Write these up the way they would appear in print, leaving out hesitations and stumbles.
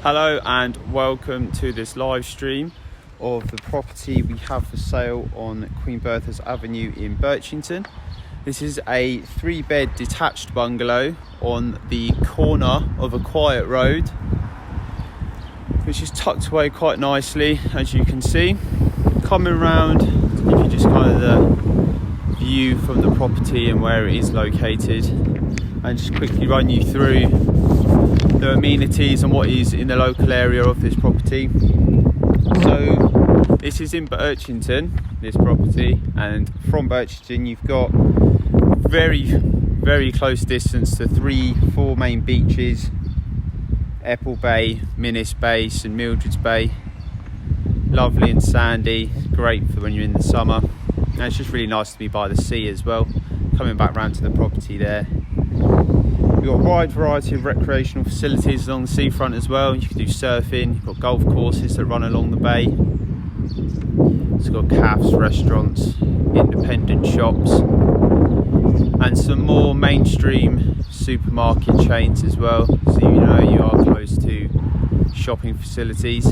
Hello and welcome to this live stream of the property we have for sale on Queen Berthas Avenue in Birchington. This is a 3-bed detached bungalow on the corner of a quiet road, which is tucked away quite nicely, as you can see. Coming round, if you just kind of the view from the property and where it is located, and just quickly run you through the amenities and what is in the local area of this property. So this is in Birchington, this property, and from Birchington you've got very close distance to 4 main beaches: Apple Bay, Minnis Bay, St Mildred's Bay. Lovely and sandy, great for when you're in the summer, and it's just really nice to be by the sea as well. Coming back round to the property there, we've got a wide variety of recreational facilities along the seafront as well. You can do surfing, you've got golf courses that run along the bay. It's got cafes, restaurants, independent shops, and some more mainstream supermarket chains as well, so you know you are close to shopping facilities.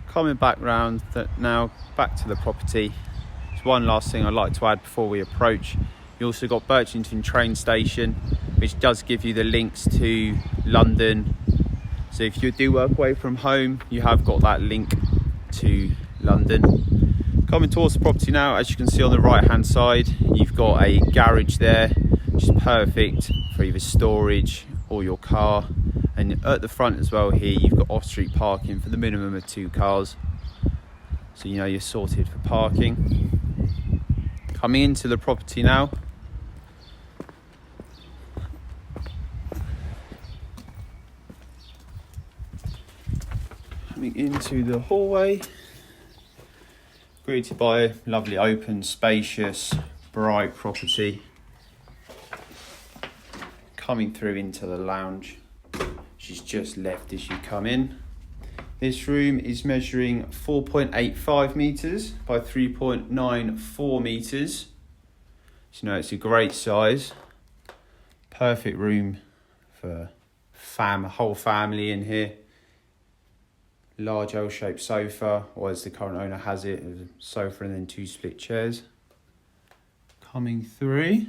Coming back round now, back to the property. There's one last thing I'd like to add before we approach. You also got Birchington train station, which does give you the links to London. So if you do work away from home, you have got that link to London. Coming towards the property now, as you can see on the right hand side, you've got a garage there, which is perfect for either storage or your car. And at the front as well here, you've got off-street parking for the minimum of 2 cars. So you know you're sorted for parking. Coming into the property now, coming into the hallway, greeted by a lovely open, spacious, bright property. Coming through into the lounge, which is just left as you come in. This room is measuring 4.85 metres by 3.94 metres. So you know it's a great size. Perfect room for whole family in here. Large L-shaped sofa, or as the current owner has it, a sofa and then 2 split chairs. Coming through,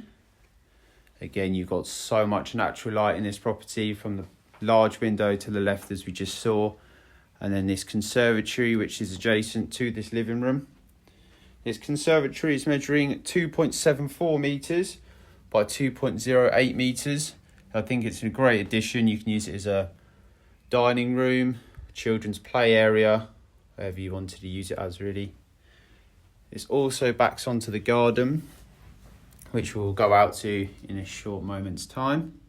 again you've got so much natural light in this property, from the large window to the left as we just saw, and then this conservatory which is adjacent to this living room. This conservatory is measuring 2.74 metres by 2.08 metres. I think it's a great addition. You can use it as a dining room, children's play area, whatever you wanted to use it as really. This also backs onto the garden, which we'll go out to in a short moment's time.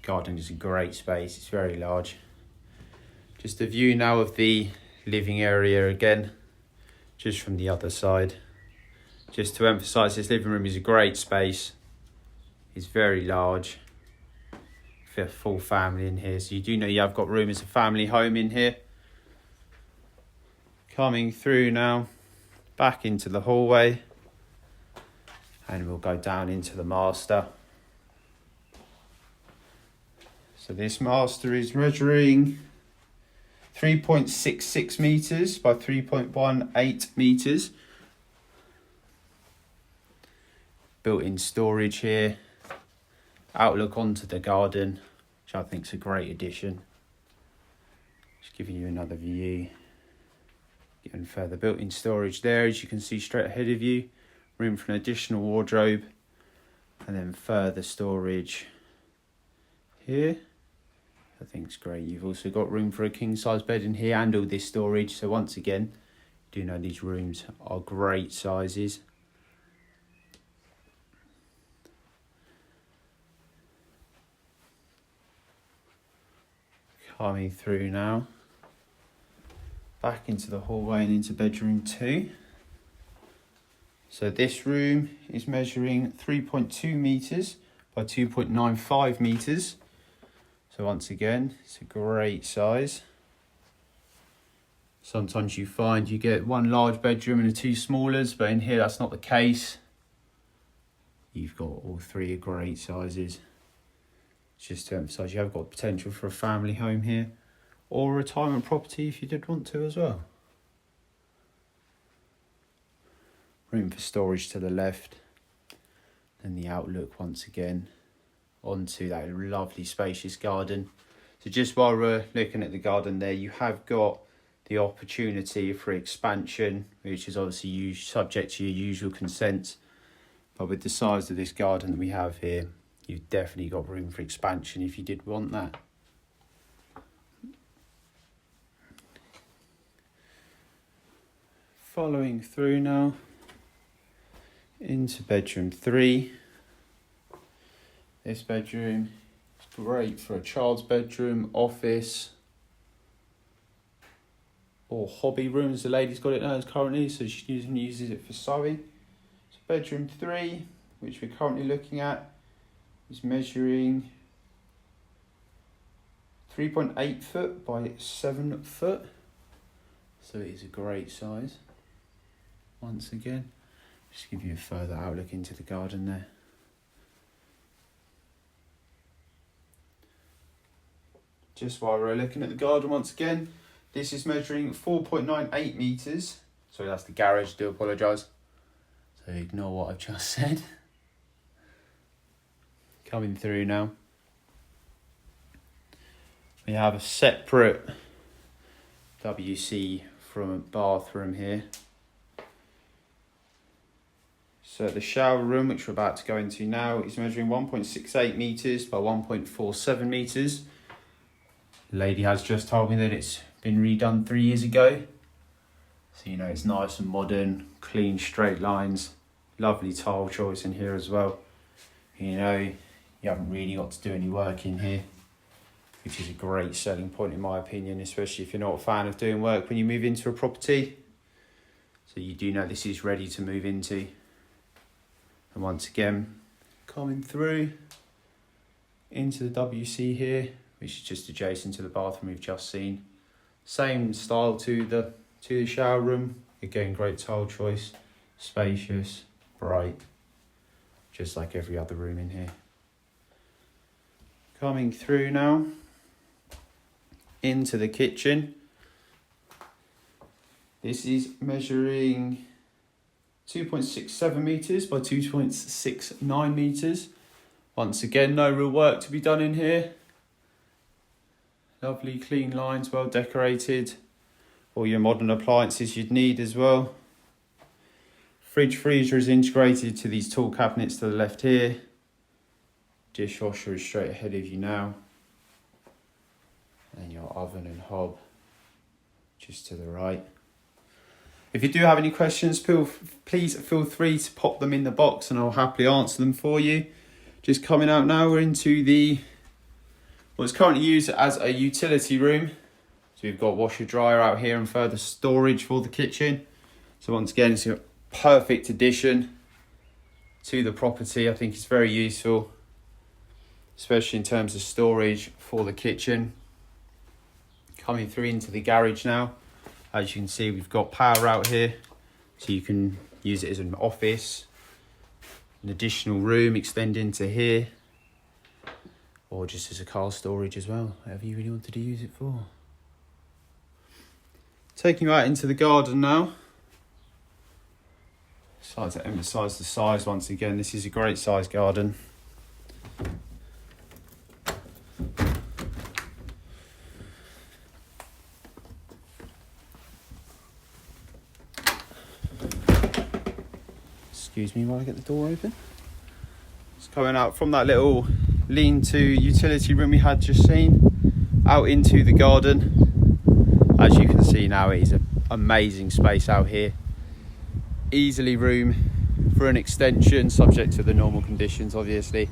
Garden is a great space, it's very large. Just a view now of the living area again, just from the other side. Just to emphasise, this living room is a great space. It's very large. For a full family in here, so you do know you have got room as a family home in here. Coming through now, back into the hallway, and we'll go down into the master. So this master is measuring 3.66 metres by 3.18 metres. Built-in storage here. Outlook onto the garden, which I think is a great addition. Just giving you another view. Even further built-in storage there, as you can see straight ahead of you. Room for an additional wardrobe, and then further storage here. I think it's great. You've also got room for a king-size bed in here and all this storage. So once again, you do know these rooms are great sizes. Coming through now, back into the hallway and into bedroom 2. So this room is measuring 3.2 metres by 2.95 metres. So once again, it's a great size. Sometimes you find you get one large bedroom and 2 smallers, but in here that's not the case. You've got all 3 great sizes. Just to emphasise, you have got potential for a family home here, or a retirement property if you did want to as well. Room for storage to the left, and the outlook once again onto that lovely spacious garden. So just while we're looking at the garden there, you have got the opportunity for expansion, which is obviously subject to your usual consent. But with the size of this garden that we have here, you've definitely got room for expansion if you did want that. Following through now into bedroom 3. This bedroom is great for a child's bedroom, office, or hobby room, as the lady's got it now currently, so she uses it for sewing. So bedroom 3, which we're currently looking at, is measuring 3.8 foot by 7 foot. So it is a great size. Once again, just give you a further outlook into the garden there. Just while we're looking at the garden once again, this is measuring 4.98 metres. Sorry, that's the garage, do apologise. So ignore what I've just said. Coming through now. We have a separate WC front bathroom here. So the shower room, which we're about to go into now, is measuring 1.68 metres by 1.47 metres. The lady has just told me that it's been redone 3 years ago. So, you know, it's nice and modern, clean, straight lines, lovely tile choice in here as well. You know, you haven't really got to do any work in here, which is a great selling point in my opinion, especially if you're not a fan of doing work when you move into a property. So you do know this is ready to move into. And once again, coming through into the WC here, which is just adjacent to the bathroom we've just seen. Same style to the shower room. Again, great tile choice, spacious, bright, just like every other room in here. Coming through now into the kitchen. This is measuring 2.67 metres by 2.69 metres. Once again, no real work to be done in here. Lovely clean lines, well decorated. All your modern appliances you'd need as well. Fridge freezer is integrated to these tall cabinets to the left here. Dishwasher is straight ahead of you now. And your oven and hob just to the right. If you do have any questions, please feel free to pop them in the box and I'll happily answer them for you. Just coming out now, we're into what's currently used as a utility room. So we've got washer dryer out here and further storage for the kitchen. So once again, it's a perfect addition to the property. I think it's very useful, especially in terms of storage for the kitchen. Coming through into the garage now. As you can see, we've got power out here, so you can use it as an office, an additional room extending to here, or just as a car storage as well, whatever you really wanted to use it for. Taking you out into the garden now. Decided to emphasise the size once again. This is a great size garden. Excuse me while I get the door open. It's coming out from that little lean-to utility room we had just seen, out into the garden. As you can see now, it is an amazing space out here. Easily room for an extension, subject to the normal conditions, obviously.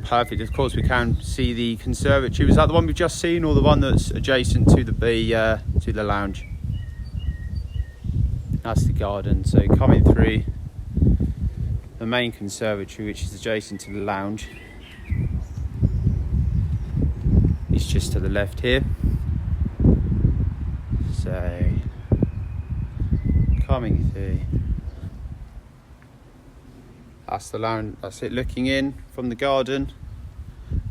Perfect. Of course, we can see the conservatory. Was that the one we've just seen, or the one that's adjacent to the lounge? That's the garden. So coming through the main conservatory, which is adjacent to the lounge, it's just to the left here. So coming through, That's the lounge, that's it looking in from the garden.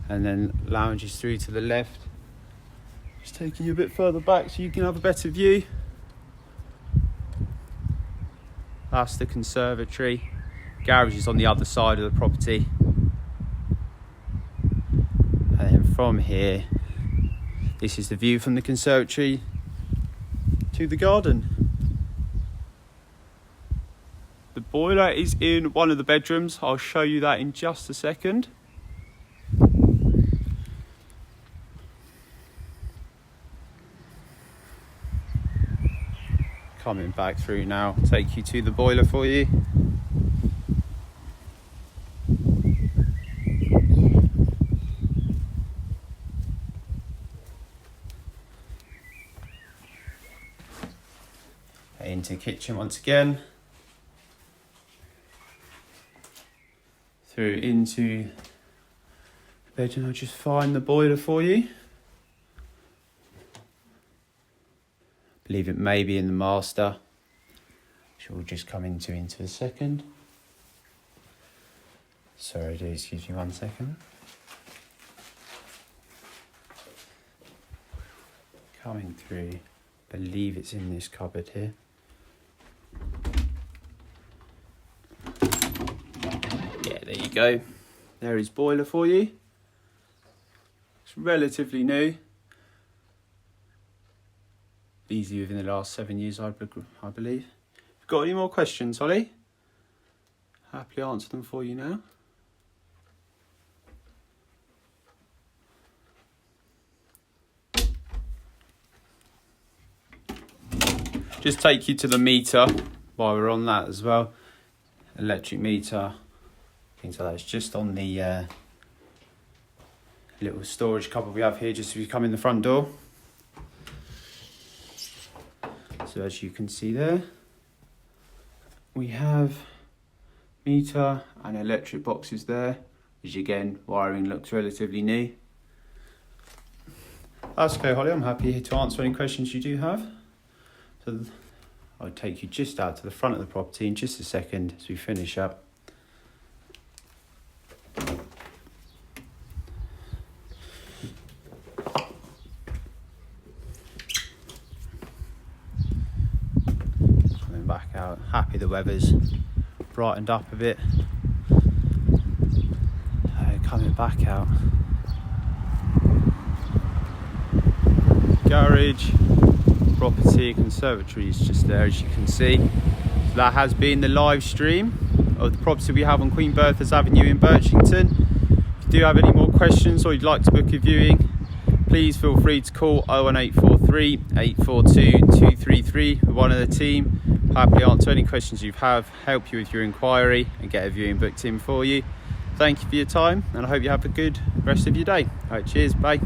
And then lounges through to the left. Just taking you a bit further back so you can have a better view. That's the conservatory. Garage is on the other side of the property. And then from here, this is the view from the conservatory to the garden. The boiler is in one of the bedrooms. I'll show you that in just a second. Coming back through now, take you to the boiler for you. Into kitchen once again. Through into the bedroom. I'll just find the boiler for you. Believe it may be in the master, which we'll just come into a second. Sorry, do excuse me 1 second. Coming through, believe it's in this cupboard here. Yeah, there you go. There is boiler for you. It's relatively new. Easy within the last 7 years, I believe. Got any more questions, Holly? Happily answer them for you now. Just take you to the meter while we're on that as well. Electric meter. Things like that. It's just on the little storage cupboard we have here, just if you come in the front door. So as you can see there, we have meter and electric boxes there, which again, wiring looks relatively new. That's okay, Holly, I'm happy to answer any questions you do have. So I'll take you just out to the front of the property in just a second as we finish up. Back out, happy the weather's brightened up a bit. Coming back out. Garage, property, conservatory is just there as you can see. So that has been the live stream of the property we have on Queen Berthas Avenue in Birchington. If you do have any more questions or you'd like to book a viewing, please feel free to call 01843 842 233 with one of the team. Happily answer any questions you have, help you with your inquiry and get a viewing booked in for you. Thank you for your time and I hope you have a good rest of your day. Alright, cheers, bye.